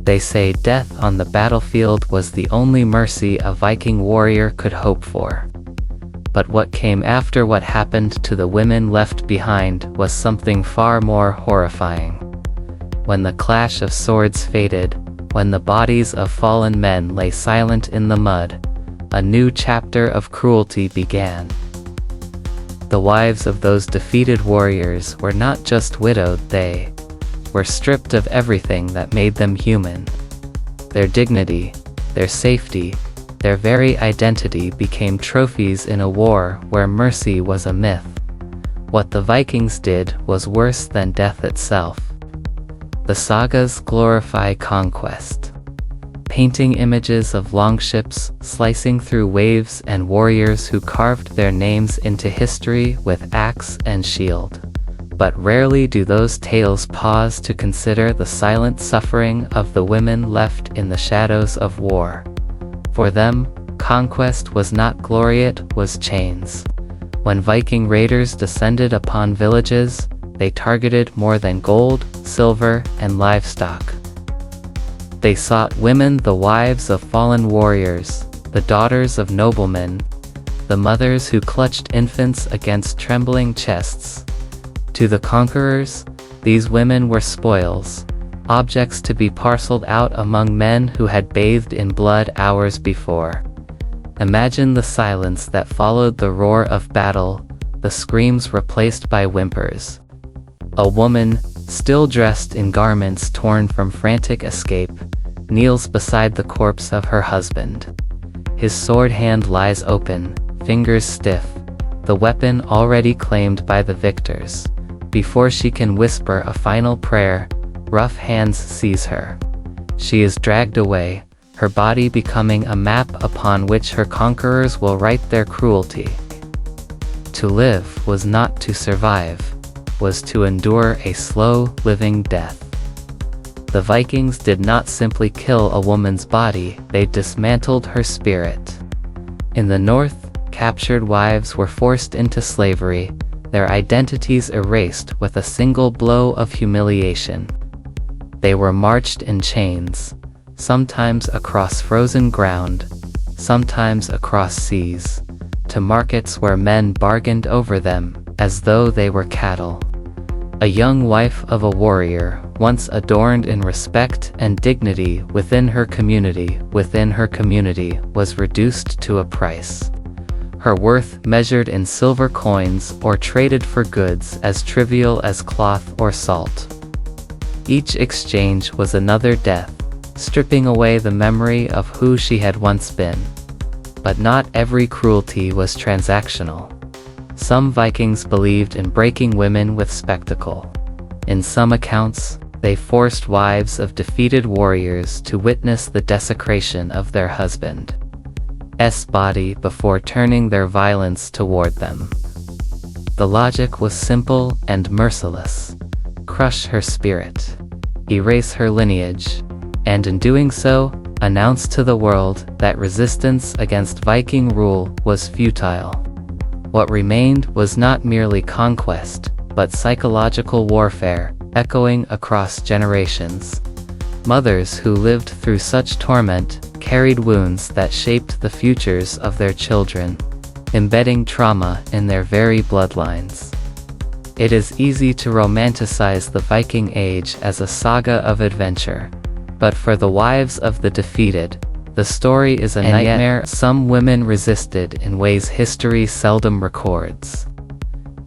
They say death on the battlefield was the only mercy a Viking warrior could hope for. But what came after what happened to the women left behind was something far more horrifying. When the clash of swords faded, when the bodies of fallen men lay silent in the mud, a new chapter of cruelty began. The wives of those defeated warriors were not just widowed, they were stripped of everything that made them human. Their dignity, their safety, their very identity became trophies in a war where mercy was a myth. What the Vikings did was worse than death itself. The sagas glorify conquest, painting images of longships slicing through waves and warriors who carved their names into history with axe and shield. But rarely do those tales pause to consider the silent suffering of the women left in the shadows of war. For them, conquest was not glory, it was chains. When Viking raiders descended upon villages, they targeted more than gold, silver, and livestock. They sought women, the wives of fallen warriors, the daughters of noblemen, the mothers who clutched infants against trembling chests. To the conquerors, these women were spoils, objects to be parceled out among men who had bathed in blood hours before. Imagine the silence that followed the roar of battle, the screams replaced by whimpers. A woman, still dressed in garments torn from frantic escape, kneels beside the corpse of her husband. His sword hand lies open, fingers stiff, the weapon already claimed by the victors. Before she can whisper a final prayer, rough hands seize her. She is dragged away, her body becoming a map upon which her conquerors will write their cruelty. To live was not to survive, was to endure a slow, living death. The Vikings did not simply kill a woman's body, they dismantled her spirit. In the north, captured wives were forced into slavery, their identities erased with a single blow of humiliation. They were marched in chains, sometimes across frozen ground, sometimes across seas, to markets where men bargained over them, as though they were cattle. A young wife of a warrior, once adorned in respect and dignity within her community, was reduced to a price. Her worth measured in silver coins or traded for goods as trivial as cloth or salt. Each exchange was another death, stripping away the memory of who she had once been. But not every cruelty was transactional. Some Vikings believed in breaking women with spectacle. In some accounts, they forced wives of defeated warriors to witness the desecration of their husband's body before turning their violence toward them. The logic was simple and merciless. Crush her spirit, erase her lineage, and in doing so, announce to the world that resistance against Viking rule was futile. What remained was not merely conquest, but psychological warfare, echoing across generations. Mothers who lived through such torment carried wounds that shaped the futures of their children, embedding trauma in their very bloodlines. It is easy to romanticize the Viking Age as a saga of adventure, but for the wives of the defeated, the story is a nightmare. Some women resisted in ways history seldom records.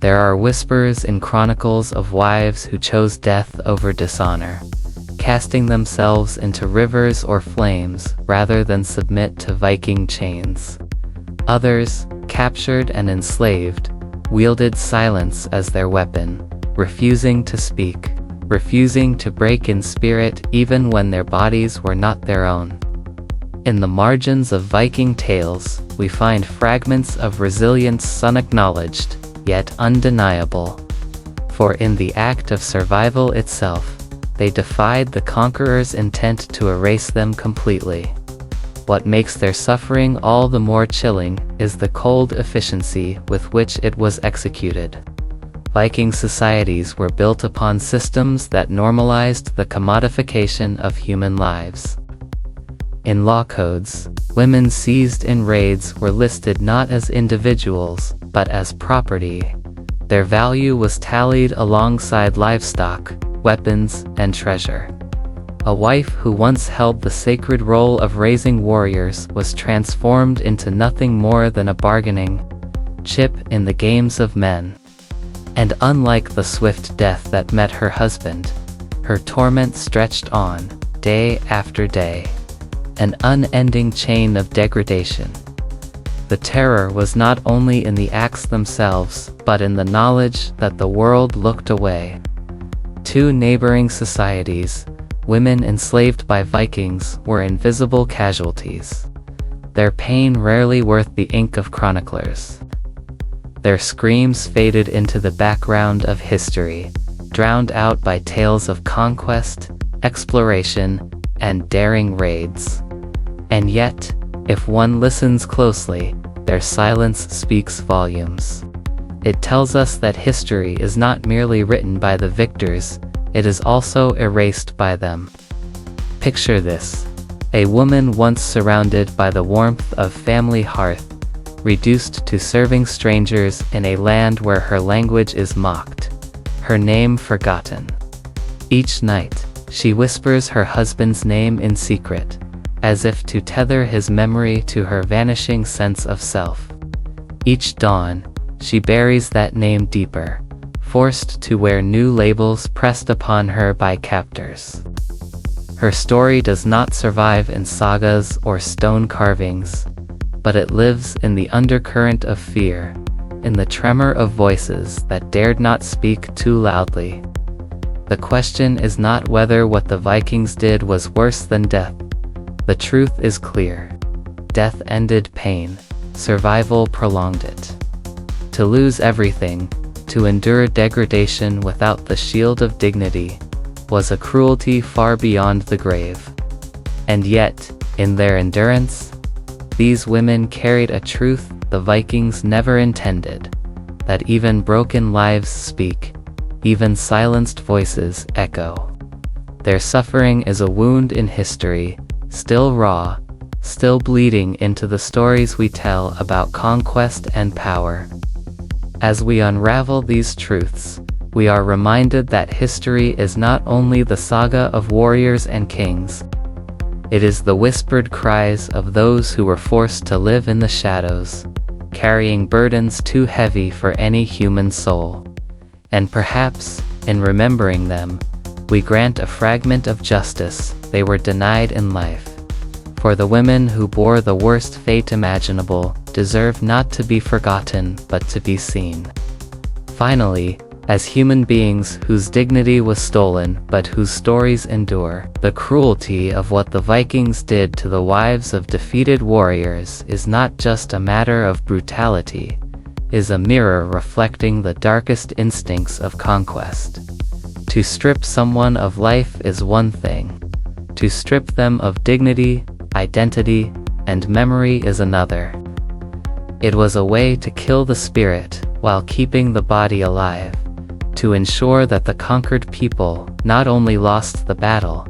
There are whispers in chronicles of wives who chose death over dishonor, casting themselves into rivers or flames rather than submit to Viking chains. Others, captured and enslaved, wielded silence as their weapon, refusing to speak, refusing to break in spirit even when their bodies were not their own. In the margins of Viking tales, we find fragments of resilience unacknowledged, yet undeniable. For in the act of survival itself, they defied the conqueror's intent to erase them completely. What makes their suffering all the more chilling is the cold efficiency with which it was executed. Viking societies were built upon systems that normalized the commodification of human lives. In law codes, women seized in raids were listed not as individuals, but as property. Their value was tallied alongside livestock, weapons, and treasure. A wife who once held the sacred role of raising warriors was transformed into nothing more than a bargaining chip in the games of men. And unlike the swift death that met her husband, her torment stretched on, day after day. An unending chain of degradation. The terror was not only in the acts themselves, but in the knowledge that the world looked away. Two neighboring societies, women enslaved by Vikings, were invisible casualties. Their pain rarely worth the ink of chroniclers. Their screams faded into the background of history, drowned out by tales of conquest, exploration, and daring raids. And yet, if one listens closely, their silence speaks volumes. It tells us that history is not merely written by the victors, it is also erased by them. Picture this: a woman once surrounded by the warmth of family hearth, reduced to serving strangers in a land where her language is mocked, her name forgotten. Each night, she whispers her husband's name in secret, as if to tether his memory to her vanishing sense of self. Each dawn, she buries that name deeper, forced to wear new labels pressed upon her by captors. Her story does not survive in sagas or stone carvings, but it lives in the undercurrent of fear, in the tremor of voices that dared not speak too loudly. The question is not whether what the Vikings did was worse than death. The truth is clear. Death ended pain, survival prolonged it. To lose everything, to endure degradation without the shield of dignity, was a cruelty far beyond the grave. And yet, in their endurance, these women carried a truth the Vikings never intended, that even broken lives speak, even silenced voices echo. Their suffering is a wound in history, still raw, still bleeding into the stories we tell about conquest and power. As we unravel these truths, we are reminded that history is not only the saga of warriors and kings. It is the whispered cries of those who were forced to live in the shadows, carrying burdens too heavy for any human soul. And perhaps, in remembering them, we grant a fragment of justice they were denied in life. For the women who bore the worst fate imaginable deserve not to be forgotten but to be seen. Finally, as human beings whose dignity was stolen but whose stories endure, the cruelty of what the Vikings did to the wives of defeated warriors is not just a matter of brutality, it is a mirror reflecting the darkest instincts of conquest. To strip someone of life is one thing. To strip them of dignity, identity, and memory is another. It was a way to kill the spirit while keeping the body alive, to ensure that the conquered people not only lost the battle,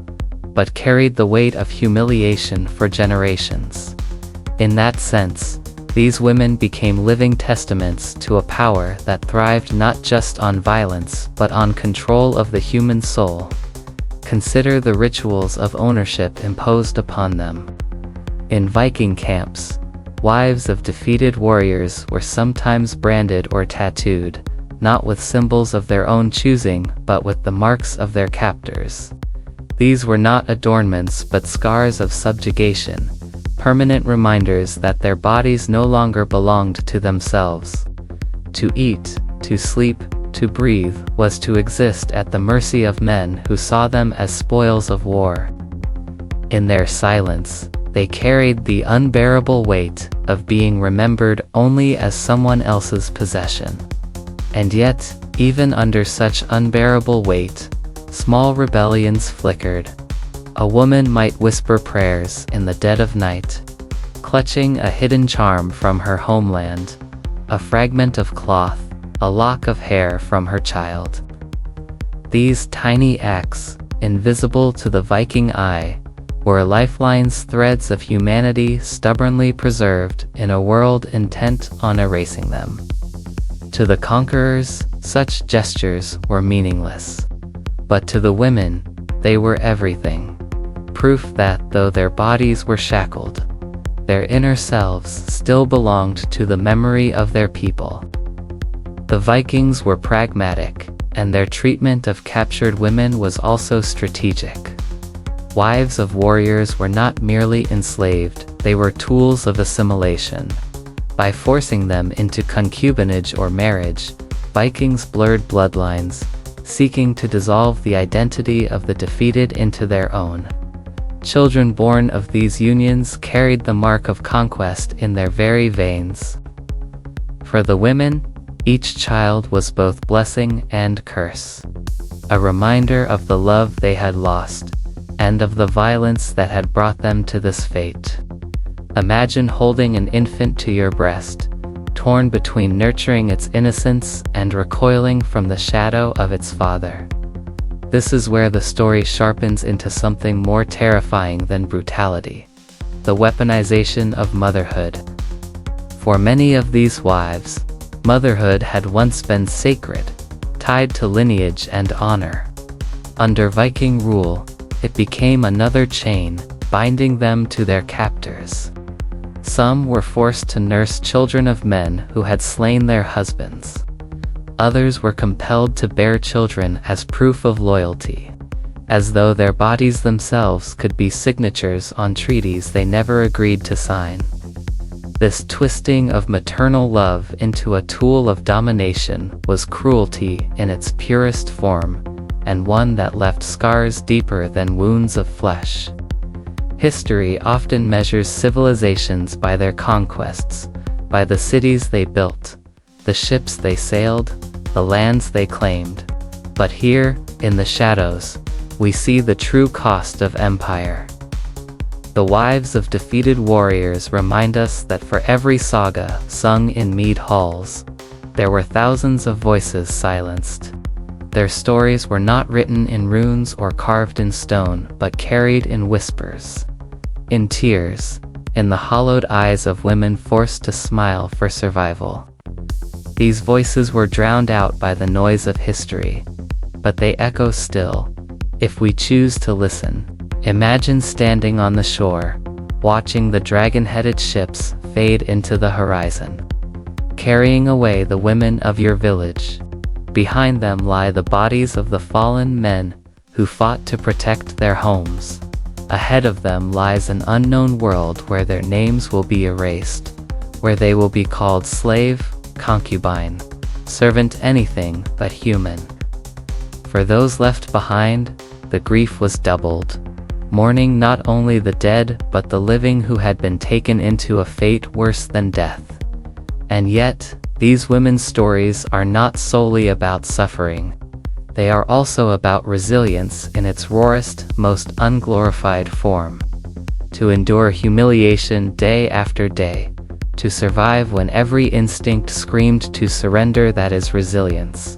but carried the weight of humiliation for generations. In that sense, these women became living testaments to a power that thrived not just on violence but on control of the human soul. Consider the rituals of ownership imposed upon them. In Viking camps, wives of defeated warriors were sometimes branded or tattooed, not with symbols of their own choosing but with the marks of their captors. These were not adornments but scars of subjugation, permanent reminders that their bodies no longer belonged to themselves. To eat, to sleep, to breathe was to exist at the mercy of men who saw them as spoils of war. In their silence, they carried the unbearable weight of being remembered only as someone else's possession. And yet, even under such unbearable weight, small rebellions flickered. A woman might whisper prayers in the dead of night, clutching a hidden charm from her homeland, a fragment of cloth, a lock of hair from her child. These tiny acts, invisible to the Viking eye, were lifelines, threads of humanity stubbornly preserved in a world intent on erasing them. To the conquerors, such gestures were meaningless. But to the women, they were everything. Proof that though their bodies were shackled, their inner selves still belonged to the memory of their people. The Vikings were pragmatic, and their treatment of captured women was also strategic. Wives of warriors were not merely enslaved, they were tools of assimilation. By forcing them into concubinage or marriage, Vikings blurred bloodlines, seeking to dissolve the identity of the defeated into their own. Children born of these unions carried the mark of conquest in their very veins. For the women, each child was both blessing and curse. A reminder of the love they had lost, and of the violence that had brought them to this fate. Imagine holding an infant to your breast, torn between nurturing its innocence and recoiling from the shadow of its father. This is where the story sharpens into something more terrifying than brutality: the weaponization of motherhood. For many of these wives, motherhood had once been sacred, tied to lineage and honor. Under Viking rule, it became another chain, binding them to their captors. Some were forced to nurse children of men who had slain their husbands. Others were compelled to bear children as proof of loyalty, as though their bodies themselves could be signatures on treaties they never agreed to sign. This twisting of maternal love into a tool of domination was cruelty in its purest form, and one that left scars deeper than wounds of flesh. History often measures civilizations by their conquests, by the cities they built, the ships they sailed, the lands they claimed. But here, in the shadows, we see the true cost of empire. The wives of defeated warriors remind us that for every saga sung in mead halls, there were thousands of voices silenced. Their stories were not written in runes or carved in stone, but carried in whispers, in tears, in the hollowed eyes of women forced to smile for survival. These voices were drowned out by the noise of history, but they echo still, if we choose to listen. Imagine standing on the shore, watching the dragon-headed ships fade into the horizon, carrying away the women of your village. Behind them lie the bodies of the fallen men who fought to protect their homes. Ahead of them lies an unknown world where their names will be erased, where they will be called slave, concubine, servant, anything but human. For those left behind, the grief was doubled, mourning not only the dead but the living who had been taken into a fate worse than death. And yet, these women's stories are not solely about suffering. They are also about resilience in its rawest, most unglorified form. To endure humiliation day after day, to survive when every instinct screamed to surrender, that is resilience.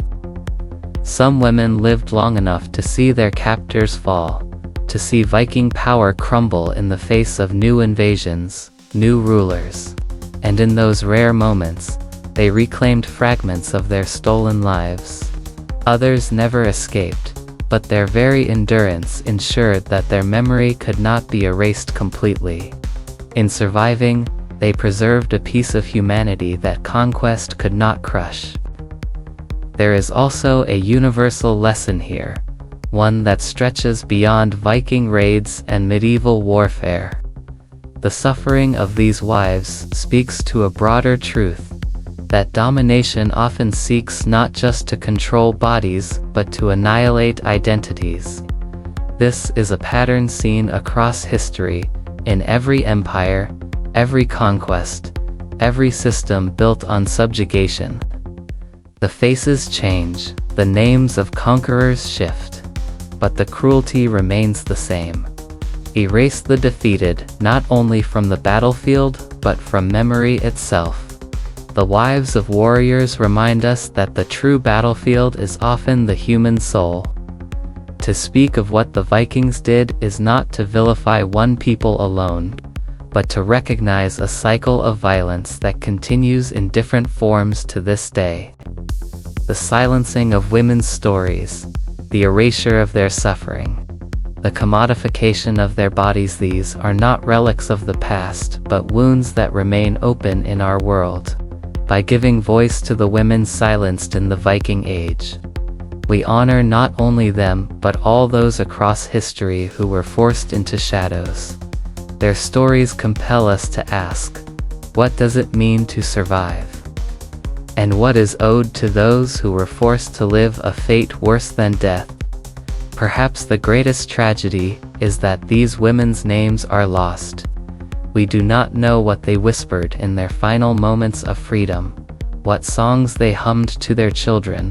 Some women lived long enough to see their captors fall, to see Viking power crumble in the face of new invasions, new rulers. And in those rare moments, they reclaimed fragments of their stolen lives. Others never escaped, but their very endurance ensured that their memory could not be erased completely. In surviving, they preserved a piece of humanity that conquest could not crush. There is also a universal lesson here, one that stretches beyond Viking raids and medieval warfare. The suffering of these wives speaks to a broader truth, that domination often seeks not just to control bodies but to annihilate identities. This is a pattern seen across history, in every empire, every conquest, every system built on subjugation. The faces change, the names of conquerors shift, but the cruelty remains the same. Erase the defeated not only from the battlefield but from memory itself. The wives of warriors remind us that the true battlefield is often the human soul. To speak of what the Vikings did is not to vilify one people alone, but to recognize a cycle of violence that continues in different forms to this day. The silencing of women's stories, the erasure of their suffering, the commodification of their bodies. These are not relics of the past, but wounds that remain open in our world. By giving voice to the women silenced in the Viking Age, we honor not only them but all those across history who were forced into shadows. Their stories compel us to ask, what does it mean to survive? And what is owed to those who were forced to live a fate worse than death? Perhaps the greatest tragedy is that these women's names are lost. We do not know what they whispered in their final moments of freedom, what songs they hummed to their children,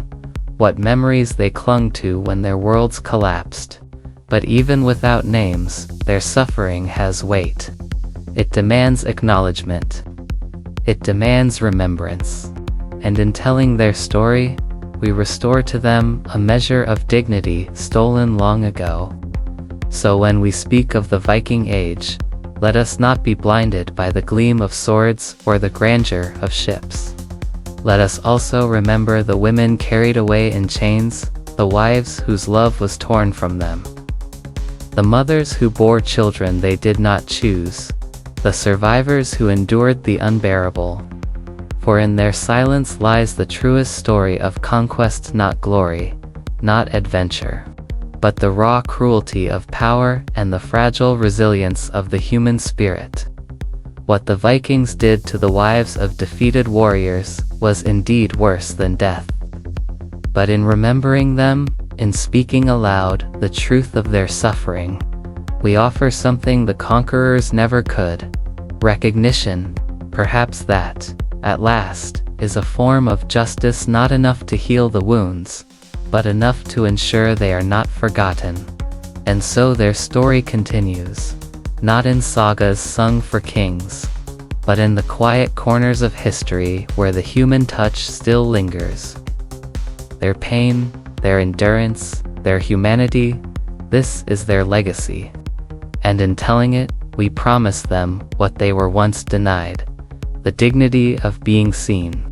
what memories they clung to when their worlds collapsed. But even without names, their suffering has weight. It demands acknowledgement. It demands remembrance. And in telling their story, we restore to them a measure of dignity stolen long ago. So when we speak of the Viking Age, let us not be blinded by the gleam of swords or the grandeur of ships. Let us also remember the women carried away in chains, the wives whose love was torn from them, the mothers who bore children they did not choose, the survivors who endured the unbearable. For in their silence lies the truest story of conquest, not glory, not adventure, but the raw cruelty of power and the fragile resilience of the human spirit. What the Vikings did to the wives of defeated warriors was indeed worse than death. But in remembering them, in speaking aloud the truth of their suffering, we offer something the conquerors never could: recognition. Perhaps that, at last, is a form of justice not enough to heal the wounds, but enough to ensure they are not forgotten. And so their story continues, not in sagas sung for kings, but in the quiet corners of history where the human touch still lingers. Their pain, their endurance, their humanity, this is their legacy. And in telling it, we promise them what they were once denied: the dignity of being seen.